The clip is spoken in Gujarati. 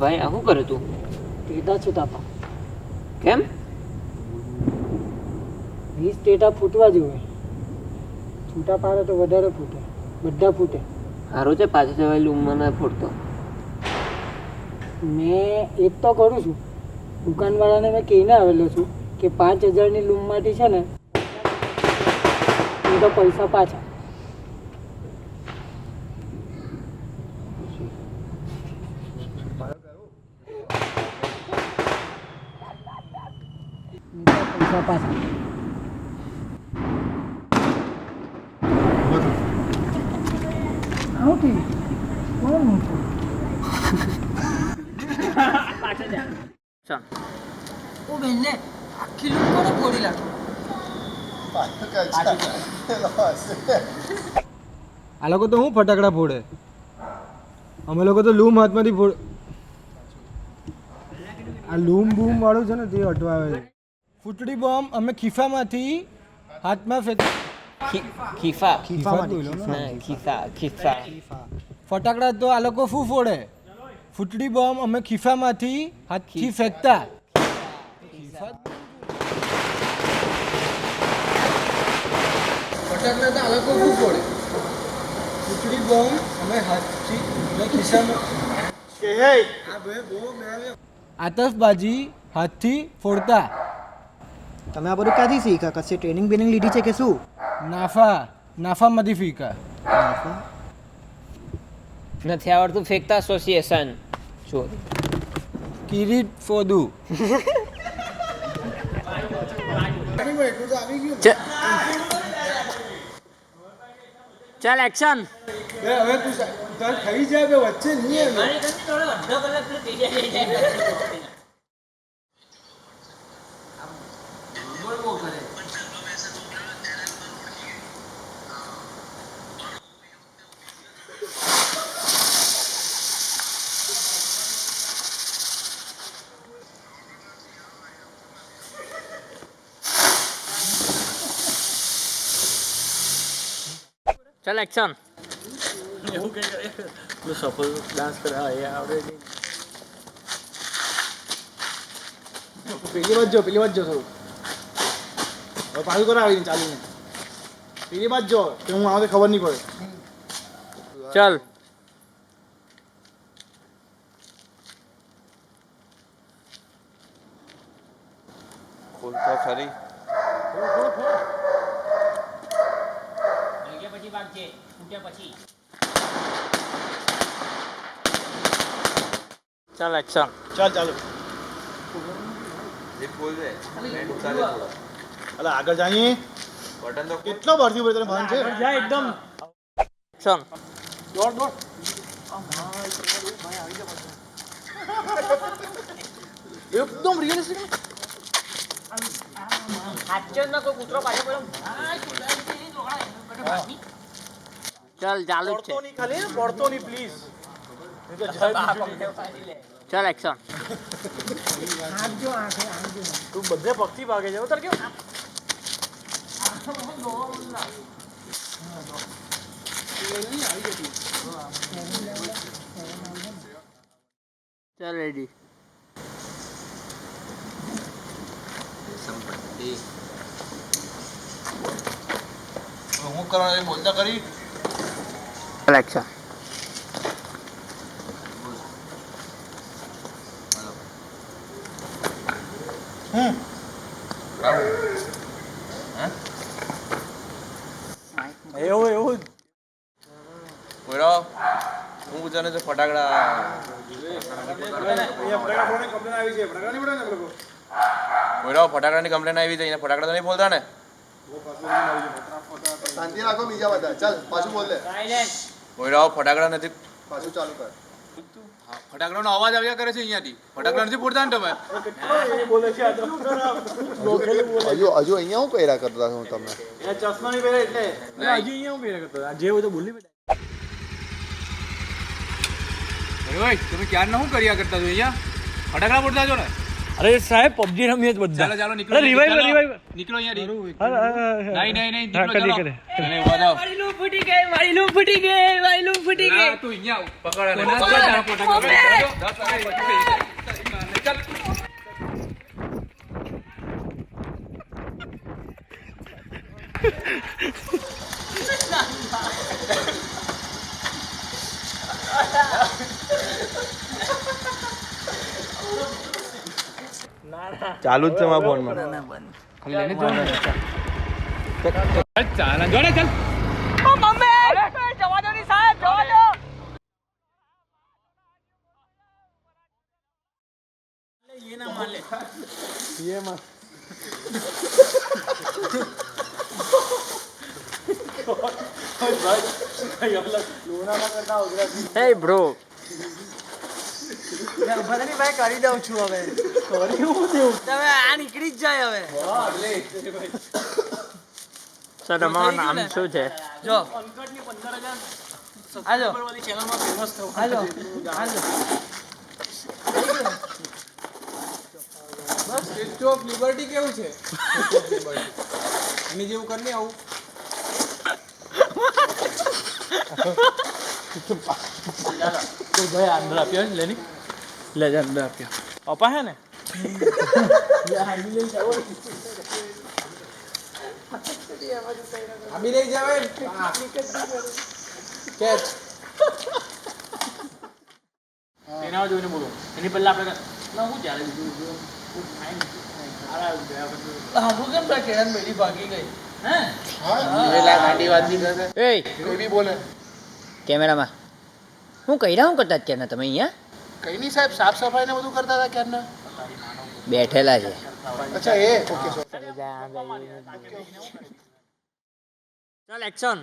ભાઈ આ શું કરે તું? ટેટા છૂટાપા કેમ? 20 ટેટા ફૂટવા જોઈએ. છૂટા પાડે તો વધારે ફૂટે, બધા ફૂટે. સારું છે પાછળ જવાયેલું ઉંમર ના ફોડતો. મેં એક તો કરું છું. દુકાનવાળાને મેં કહીને આવેલો છું કે 5000ની લૂમમાંથી છે ને એ તો પૈસા પાછા. પૈસા પાછા. આવું થયું કોણ મૂકું? ચાલ ઓ બેનને આખી લૂમ કોને ફોડી લાગી? આ લોકો તો હું ફટાકડા ફોડે, અમે લોકો તો લૂમ હાથમાંથી ફોડ. આ લૂમ બૂમ વાળું છે ને તે અટવાવે છે. ફૂટડી બોમ્બ અમે ખિસ્સામાંથી હાથમાં ફેંક. ખીફા ખિસ્સા. ફટાકડા તો આ લોકો શું ફોડે? ફૂટડી બોમ્બ અમે ખિસ્સામાંથી હાથથી ફેંકતા. ફટાકડા તો આ લોકો શું ફોડે? ફૂટડી બોમ્બ અમે હાથથી ખિસ્સામાં. આતશબાજી હાથથી ફોડતા. તમે આ બધું ક્યાંથી શીખ્યા? કશે ટ્રેનિંગ બેનિંગ લીધી છે કે શું? નાફામાંથી ફીકા. નથી આવડતું ફેંકતા એસોસિએશન શું? કિરીટ ફોદુ. ચાલ એક્શન. હવે તું થઈ જાય વચ્ચે નહીં. ચાલ એક્શન. એવું કઈ કરે તો સફળ ડાન્સ કરે હા એ આવડે નહીં. પેલી વાત જો થોડું હવે પાછું કરાવી ચાલીને. પેલી વાત જો કે હું આવે ખબર નહીં પડે. ચાલ ખોલતો ખરી ચાલ એક્શન. ચાલો એક બોલ દે ચાલે થોડા અલા આગળ જઈએ. બટન તો કેટલો ભરતી પડે તને ભાન છે? એકદમ એક્શન. દોડ એકદમ રિયલિસ્ટિક. ચાલ ચાલુ જ છે. ખાલી પડતો નહીં પ્લીઝ. ચાલ એક્શન. તું બધે પગથી ભાગે છે તાર કેવું? ચાલ રેડી. સંપત્તિ હું કરવાનું બોલતા કરી. ચાલ એક્શન. એવું બોલો હું પૂછાને તો ફટાકડા બોલો ફટાકડાની કમ્પ્લેન આવી હતી ફટાકડા તો નહીં બોલતા ને. શાંતિ રાખો બીજા બધા. ચાલ પાછું બોલ દે. બોલો ફટાકડા નથી પાછું ચાલુ કર. ફટાકડાનો અવાજ આવ્યા કરે છે અહીંયાથી. ફટાકડા નથી ફોડતા ને તમે. હજુ અહીંયા હું કર્યા કરતા હું તમને ચશ્મા નહીં પહેરે એટલે હજી અહીંયા હું પહેરે કરતો જે હોય તો બોલી બેટા. અરે ભાઈ તમે ક્યારના શું કર્યા કરતા છો અહીંયા? ફટાકડા ફોડતા છો ને? અરે સાહેબ પબજી રમીએ જ બધા. ચાલો નીકળો અરે રિવાઈવ રિવાઈવ. નીકળો અહીંયાથી. નહીં નહીં નીકળો કરે ચાલો. કરે. અને ઉભા થાઓ. મારી લૂમ ફૂટી ગઈ મારી લૂમ ફૂટી ગઈ મારી લૂમ ફૂટી ગઈ હા, તું અહીંયા આવ. પકડ આને. તારા પોતા પકડ. ચાલ. ચાલુ જ છે મારા ફોનમાં ખાલી લઈને જ જવાનું ને. ચાલ જો ને ચાલ. હે બ્રો કરી દઉં છું હવે તમે આ નીકળી જ જાય હવે સર તમારું નામ શું છે જો હાલો હાલો હાલો સ્ટેચ્યુ ઓફ લિબર્ટી કેવું છે? એની જેવું કર ને આવું. ભાઈ અંદર આપ્યો ને લેની. લે જા અંદર આપ્યો. પપ્પા હે ને? આબી લઈ જાવે ને. કેચ. એના જોઈને બોલો. એની પહેલા આપણે ના હું ચાલે બીજું હાંભળું કેમ તા કેળાની બેડી ભાગી ગઈ એ કોઈ બી બોલે કેમેરામાં હું કર્યા કરતા અત્યારના તમે અહીંયા કઈ નહીં સાહેબ સાફ સફાઈ ને બધું કરતા હતા ક્યારના બેઠેલા છે અચ્છા એ ઓકે ચાલ એક્શન